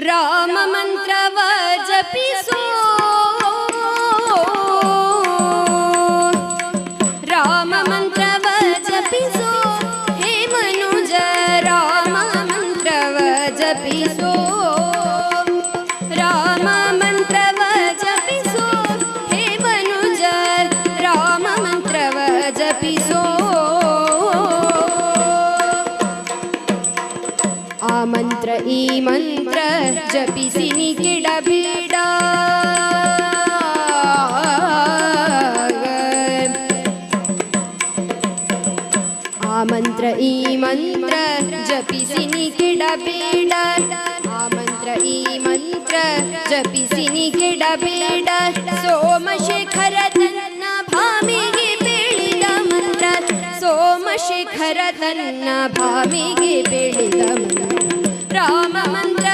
ರಾಮ ಮಂತ್ರವ ಜಪಿಸೋ ರಾಮ ಮಂತ್ರವ ಜಪಿಸೋ ಹೇ ಮನುಜ ರಾಮ ಮಂತ್ರವ ಜಪಿಸೋ ರಾಮ ಮಂತ್ರವ ಜಪಿಸೋ ಹೇ ಮನುಜ ರಾಮ ಮಂತ್ರವ ಜಪಿಸೋ ಆ ಮಂತ್ರ ಈ ಮಂತ್ರ ಜಪಿಸಿ ನೀ ಕೆಡಬೇಡ ಆ ಮಂತ್ರ ಈ ಮಂತ್ರ ಜಪಿಸಿ ನೀ ಕೆಡಬೇಡ ಆ ಮಂತ್ರ ಈ ಮಂತ್ರ ಜಪಿಸಿ ನೀ ಕೆಡಬೇಡ ಸೋಮಶೇಖರ ತನ್ನ ಭಾಮಿಗೆ ಬೇಳಿದ ಮಂತ್ರ ಸೋಮಶೇಖರ ತನ್ನ ಭಾಮಿಗೆ ಬೇಳಿದ ಮಂತ್ರ ರಾಮ ಮಂತ್ರ